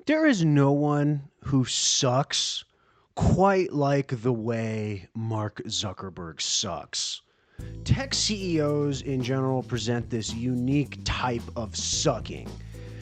There is no one who sucks quite like the way Mark Zuckerberg sucks. Tech CEOs in general present this unique type of sucking.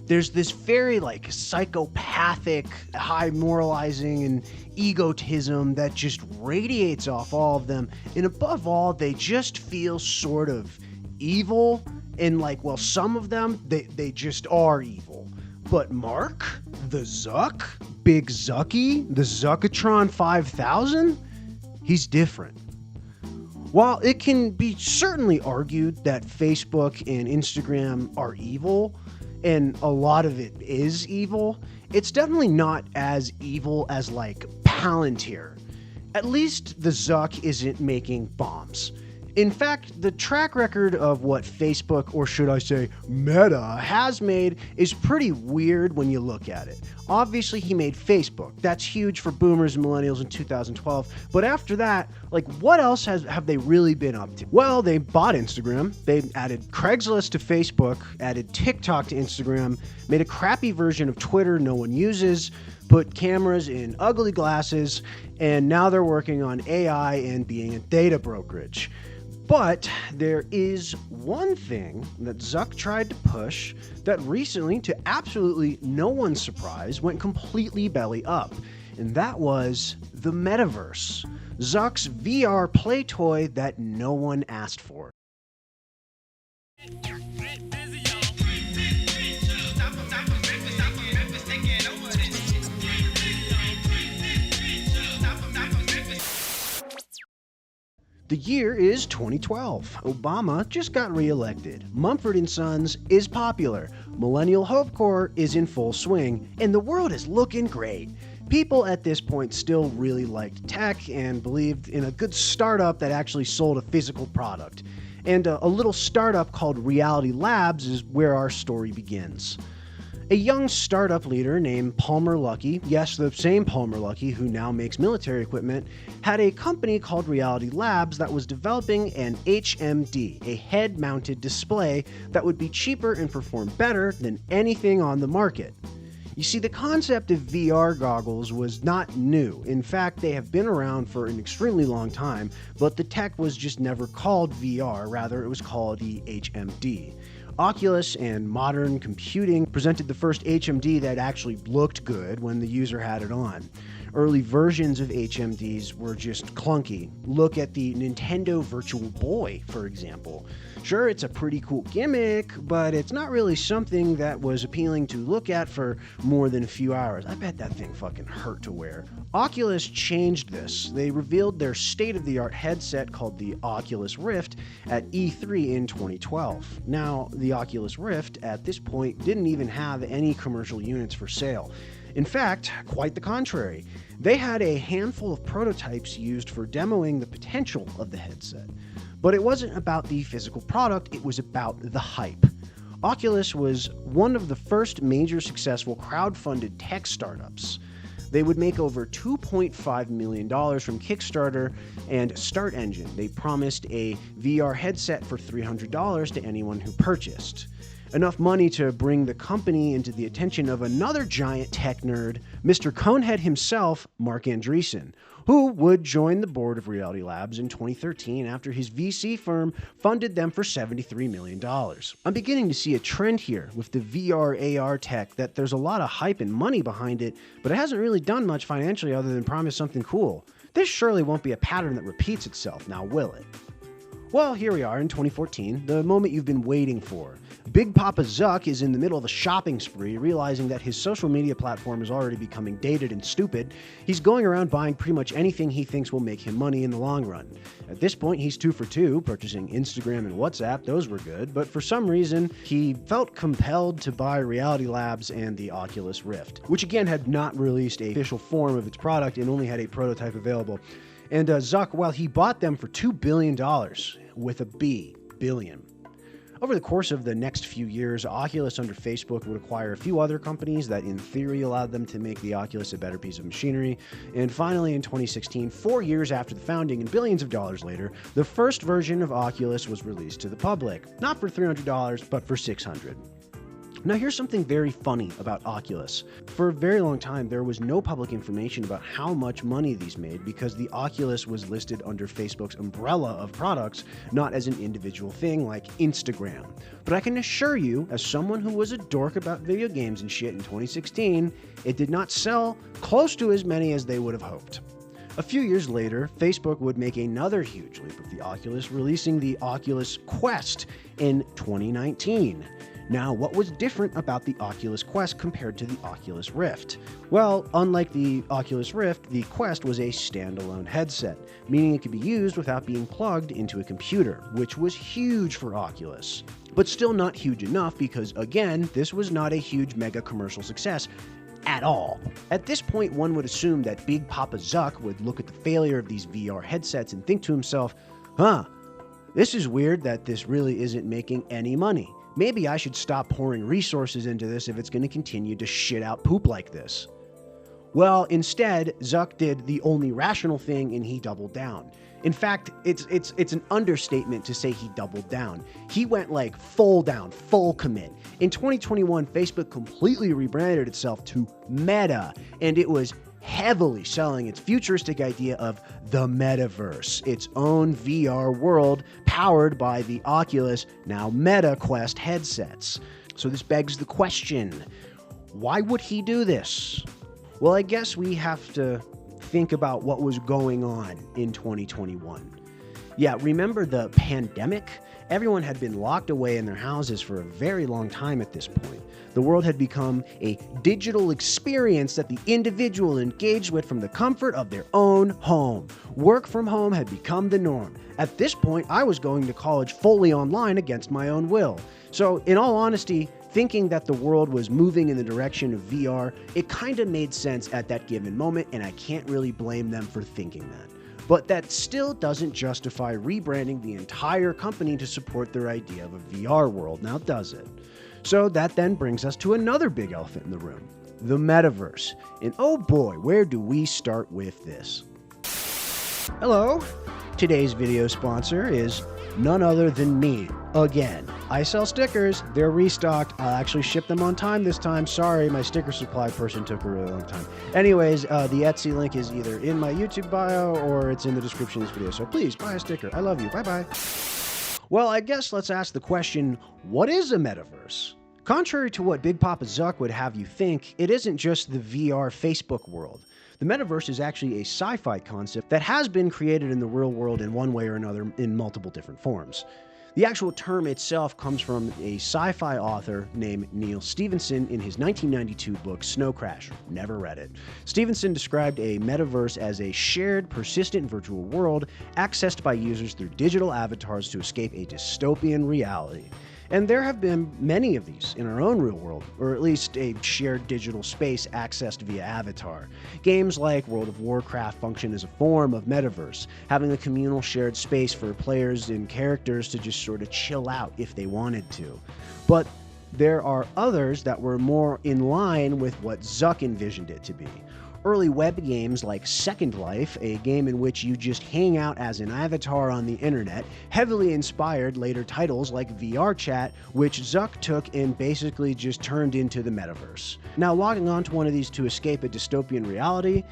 There's this very psychopathic, high moralizing and egotism that just radiates off all of them. And above all, they just feel sort of evil. And some of them, they just are evil. But Mark, the Zuck, Big Zucky, the Zuckatron 5000, he's different. While it can be certainly argued that Facebook and Instagram are evil, and a lot of it is evil, it's definitely not as evil as Palantir. At least the Zuck isn't making bombs. In fact, the track record of what Facebook, or should I say Meta, has made is pretty weird when you look at it. Obviously, he made Facebook. That's huge for boomers and millennials in 2012. But after that, what else have they really been up to? Well, they bought Instagram. They added Craigslist to Facebook, added TikTok to Instagram, made a crappy version of Twitter no one uses, put cameras in ugly glasses, and now they're working on AI and being a data brokerage. But there is one thing that Zuck tried to push that recently, to absolutely no one's surprise, went completely belly up. And that was the Metaverse, Zuck's VR play toy that no one asked for. The year is 2012. Obama just got reelected. Mumford & Sons is popular. Millennial Hope Corps is in full swing. And the world is looking great. People at this point still really liked tech and believed in a good startup that actually sold a physical product. And a little startup called Reality Labs is where our story begins. A young startup leader named Palmer Luckey, yes, the same Palmer Luckey who now makes military equipment, had a company called Reality Labs that was developing an HMD, a head-mounted display that would be cheaper and perform better than anything on the market. You see, the concept of VR goggles was not new. In fact, they have been around for an extremely long time, but the tech was just never called VR, rather it was called the HMD. Oculus and modern computing presented the first HMD that actually looked good when the user had it on. Early versions of HMDs were just clunky. Look at the Nintendo Virtual Boy, for example. Sure, it's a pretty cool gimmick, but it's not really something that was appealing to look at for more than a few hours. I bet that thing fucking hurt to wear. Oculus changed this. They revealed their state-of-the-art headset called the Oculus Rift at E3 in 2012. Now, the Oculus Rift at this point didn't even have any commercial units for sale. In fact, quite the contrary. They had a handful of prototypes used for demoing the potential of the headset. But it wasn't about the physical product, it was about the hype. Oculus was one of the first major successful crowd-funded tech startups. They would make over $2.5 million from Kickstarter and Start Engine. They promised a VR headset for $300 to anyone who purchased. Enough money to bring the company into the attention of another giant tech nerd, Mr. Conehead himself, Mark Andreessen, who would join the board of Reality Labs in 2013 after his VC firm funded them for $73 million. I'm beginning to see a trend here with the VR AR tech that there's a lot of hype and money behind it, but it hasn't really done much financially other than promise something cool. This surely won't be a pattern that repeats itself, now will it? Well, here we are in 2014, the moment you've been waiting for. Big Papa Zuck is in the middle of a shopping spree, realizing that his social media platform is already becoming dated and stupid. He's going around buying pretty much anything he thinks will make him money in the long run. At this point, he's 2 for 2, purchasing Instagram and WhatsApp, those were good, but for some reason, he felt compelled to buy Reality Labs and the Oculus Rift, which again had not released an official form of its product and only had a prototype available. And Zuck, well, he bought them for $2 billion, with a B, billion. Over the course of the next few years, Oculus under Facebook would acquire a few other companies that in theory allowed them to make the Oculus a better piece of machinery. And finally in 2016, 4 years after the founding and billions of dollars later, the first version of Oculus was released to the public. Not for $300, but for $600. Now here's something very funny about Oculus. For a very long time, there was no public information about how much money these made because the Oculus was listed under Facebook's umbrella of products, not as an individual thing like Instagram. But I can assure you, as someone who was a dork about video games and shit in 2016, it did not sell close to as many as they would have hoped. A few years later, Facebook would make another huge leap with the Oculus, releasing the Oculus Quest in 2019. Now, what was different about the Oculus Quest compared to the Oculus Rift? Well, unlike the Oculus Rift, the Quest was a standalone headset, meaning it could be used without being plugged into a computer, which was huge for Oculus. But still not huge enough because, again, this was not a huge mega commercial success at all. At this point, one would assume that Big Papa Zuck would look at the failure of these VR headsets and think to himself, this is weird that this really isn't making any money. Maybe I should stop pouring resources into this if it's going to continue to shit out poop like this. Well, instead, Zuck did the only rational thing and he doubled down. In fact, it's an understatement to say he doubled down. He went like full down, full commit. In 2021, Facebook completely rebranded itself to Meta, and it was heavily selling its futuristic idea of the Metaverse, its own VR world powered by the Oculus, now Meta Quest headsets. So this begs the question, why would he do this? Well, I guess we have to think about what was going on in 2021. Yeah, remember the pandemic? Everyone had been locked away in their houses for a very long time at this point. The world had become a digital experience that the individual engaged with from the comfort of their own home. Work from home had become the norm. At this point, I was going to college fully online against my own will. So, in all honesty, thinking that the world was moving in the direction of VR, it kind of made sense at that given moment, and I can't really blame them for thinking that. But that still doesn't justify rebranding the entire company to support their idea of a VR world, now does it? So that then brings us to another big elephant in the room, the Metaverse. And oh boy, where do we start with this? Hello, today's video sponsor is none other than me. Again, I sell stickers, they're restocked, I'll actually ship them on time this time. Sorry, my sticker supply person took a really long time. Anyways, the Etsy link is either in my YouTube bio or it's in the description of this video, so please buy a sticker. I love you, bye-bye. Well, I guess let's ask the question, what is a metaverse? Contrary to what Big Papa Zuck would have you think, it isn't just the VR Facebook world. The metaverse is actually a sci-fi concept that has been created in the real world in one way or another in multiple different forms. The actual term itself comes from a sci-fi author named Neal Stephenson in his 1992 book Snow Crash. Never read it. Stephenson described a metaverse as a shared, persistent virtual world accessed by users through digital avatars to escape a dystopian reality. And there have been many of these in our own real world, or at least a shared digital space accessed via avatar. Games like World of Warcraft function as a form of metaverse, having a communal shared space for players and characters to just sort of chill out if they wanted to. But there are others that were more in line with what Zuck envisioned it to be. Early web games like Second Life, a game in which you just hang out as an avatar on the internet, heavily inspired later titles like VR Chat, which Zuck took and basically just turned into the metaverse. Now, logging onto one of these to escape a dystopian reality,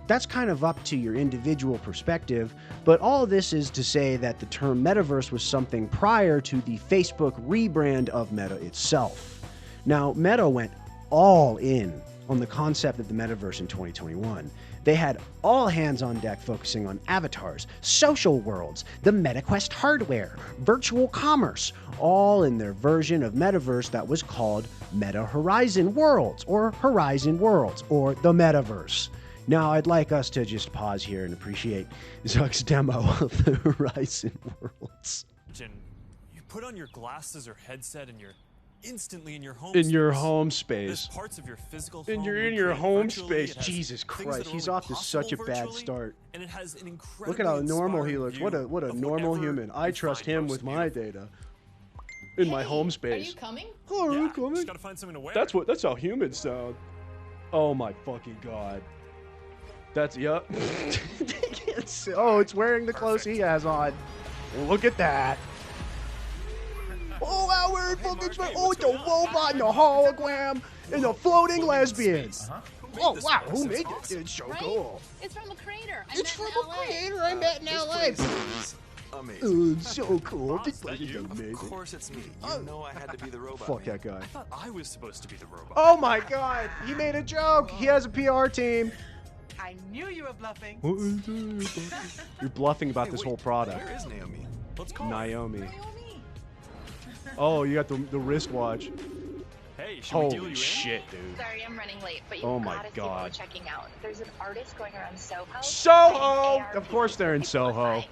that's kind of up to your individual perspective, but all of this is to say that the term metaverse was something prior to the Facebook rebrand of Meta itself. Now, Meta went all in on the concept of the metaverse in 2021. They had all hands on deck focusing on avatars, social worlds, the MetaQuest hardware, virtual commerce, all in their version of metaverse that was called Meta Horizon Worlds, or Horizon Worlds, or the Metaverse. Now, I'd like us to just pause here and appreciate Zuck's demo of the Horizon Worlds. You put on your glasses or headset and you're instantly in your home in space. your home space. There's parts of your physical and home you're in your home virtually. space. Jesus Christ, he's off to such a bad start. And it has an look at how normal he looks. What a normal human. I trust him with my data. In my home space. Are you coming? Oh, are yeah, you coming? Just gotta find something to wear. That's how humans sound. Oh my fucking god. That's yep. Oh, it's wearing the clothes he has on. Look at that. Oh, weird fucking space. Oh, the robot and the hologram and the floating lesbians. Oh, wow, who made this? It's so cool. It's from a creator. I met in LA. Amazing. Oh, it's so cool. This that place is you? amazing. Of course it's me. You know I had to be the robot. Fuck that guy. I thought I was supposed to be the robot. Oh my god, he made a joke. He has a PR team. I knew you were bluffing. You're bluffing about Hey, this wait, whole product. Where is Naomi? Let's call her. Naomi. Oh, you got the wristwatch. Hey, should we deal Holy you shit, dude. Sorry, I'm running late, but you Oh my gotta see what God. we're checking out. There's an artist going around Soho. Soho! Of course they're in Soho.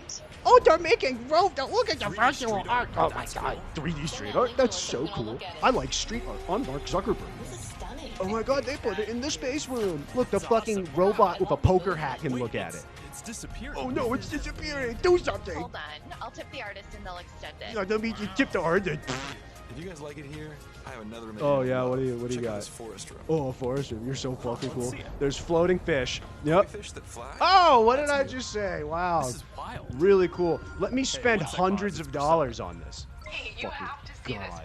Oh, they're making look at the 3D virtual street art. art. Oh my That's god, cool. 3D street art. That's so cool. I like street art. I'm Mark Zuckerberg. This is stunning. Oh my god, they put it in the space room. Look, the fucking robot with a poker hat can look at it. It's disappearing. Oh no, it's disappearing. Do something. Hold on. I'll tip the artist and they'll extend it. Yeah, let me tip the artist. If you guys like it here, I have another minute. Oh, yeah, what do you Check out got? this forest room. Oh, Forrester, you're so fucking cool. see it. There's floating fish. Big Yep. fish that fly. Oh, what did I just say? Wow. This is wild. Really cool. Let me spend one sec, hundreds Bob, of it's dollars on this. Hey, you have to see God.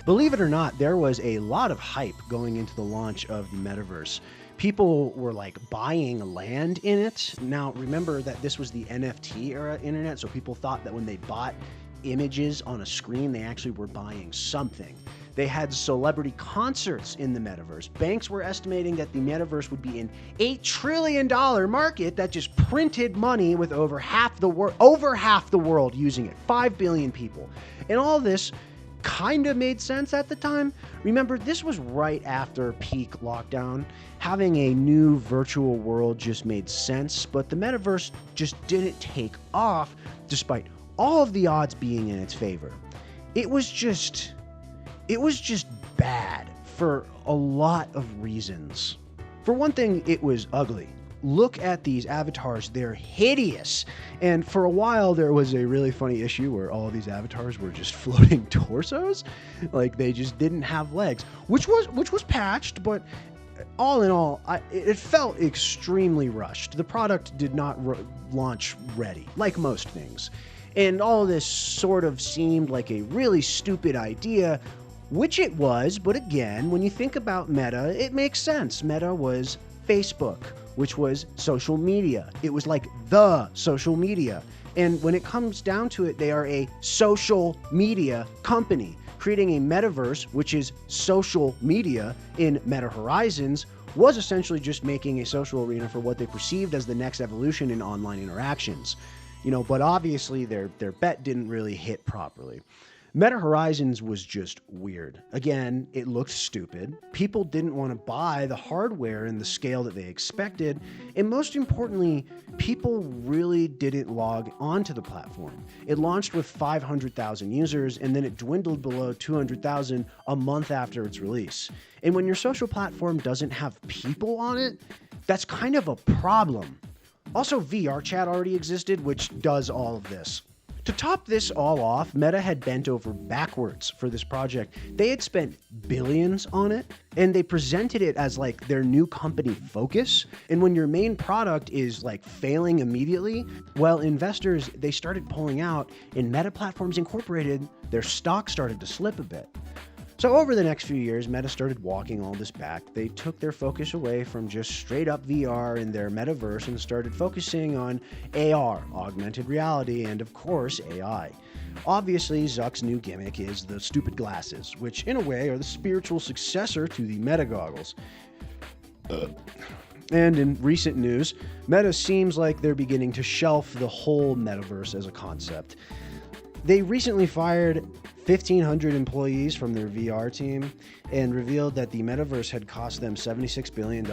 Believe it or not, there was a lot of hype going into the launch of the Metaverse. People were like buying land in it. Now, remember that this was the NFT era internet, so people thought that when they bought images on a screen, they actually were buying something. They had celebrity concerts in the Metaverse. Banks were estimating that the Metaverse would be an $8 trillion market that just printed money with over half the world using it. 5 billion people. And all this kind of made sense at the time. Remember, this was right after peak lockdown. Having a new virtual world just made sense, but the Metaverse just didn't take off despite all of the odds being in its favor. It was just bad for a lot of reasons. For one thing, it was ugly. Look at these avatars, they're hideous. And for a while, there was a really funny issue where all of these avatars were just floating torsos. Like they just didn't have legs, which was patched, but all in all, it felt extremely rushed. The product did not launch ready, like most things. And all of this sort of seemed like a really stupid idea, which it was, but again, when you think about Meta, it makes sense. Meta was Facebook, which was social media. It was like the social media. And when it comes down to it, they are a social media company. Creating a metaverse, which is social media in Meta Horizons, was essentially just making a social arena for what they perceived as the next evolution in online interactions. But obviously their bet didn't really hit properly. Meta Horizons was just weird. Again, it looked stupid. People didn't want to buy the hardware in the scale that they expected. And most importantly, people really didn't log onto the platform. It launched with 500,000 users, and then it dwindled below 200,000 a month after its release. And when your social platform doesn't have people on it, that's kind of a problem. Also, VR chat already existed, which does all of this. To top this all off, Meta had bent over backwards for this project. They had spent billions on it, and they presented it as like their new company focus. And when your main product is like failing immediately, well, investors, they started pulling out, and Meta Platforms Incorporated, their stock started to slip a bit. So over the next few years, Meta started walking all this back. They took their focus away from just straight up VR in their metaverse and started focusing on AR, augmented reality, and of course, AI. Obviously, Zuck's new gimmick is the stupid glasses, which in a way are the spiritual successor to the Meta goggles. And in recent news, Meta seems like they're beginning to shelf the whole metaverse as a concept. They recently fired 1,500 employees from their VR team and revealed that the metaverse had cost them $76 billion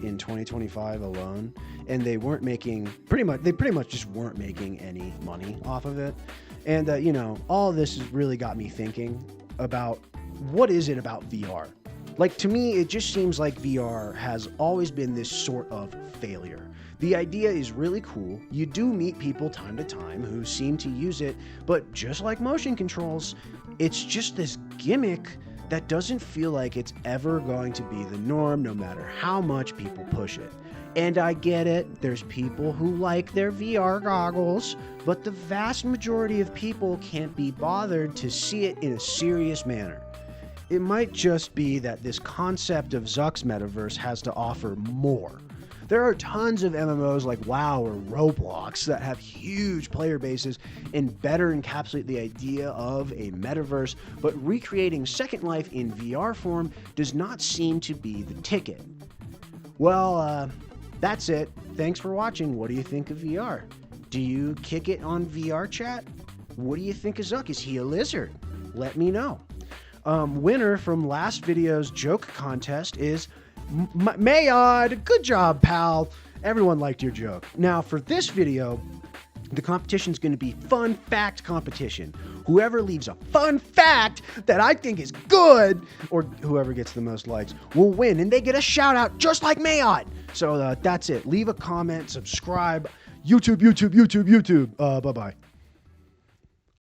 in 2025 alone, and they pretty much just weren't making any money off of it. And all of this has really got me thinking about what is it about VR? Like, to me, it just seems like VR has always been this sort of failure. The idea is really cool. You do meet people time to time who seem to use it, but just like motion controls, it's just this gimmick that doesn't feel like it's ever going to be the norm, no matter how much people push it. And I get it, there's people who like their VR goggles, but the vast majority of people can't be bothered to see it in a serious manner. It might just be that this concept of Zuck's Metaverse has to offer more. There are tons of MMOs like WoW or Roblox that have huge player bases and better encapsulate the idea of a metaverse, but recreating Second Life in VR form does not seem to be the ticket. Well, that's it. Thanks for watching. What do you think of VR? Do you kick it on VR chat? What do you think of Zuck? Is he a lizard? Let me know. Winner from last video's joke contest is Mayod. Good job, pal. Everyone liked your joke. Now, for this video, the competition is going to be fun fact competition. Whoever leaves a fun fact that I think is good, or whoever gets the most likes, will win, and they get a shout out just like Mayod. So that's it. Leave a comment, subscribe. YouTube. Bye-bye.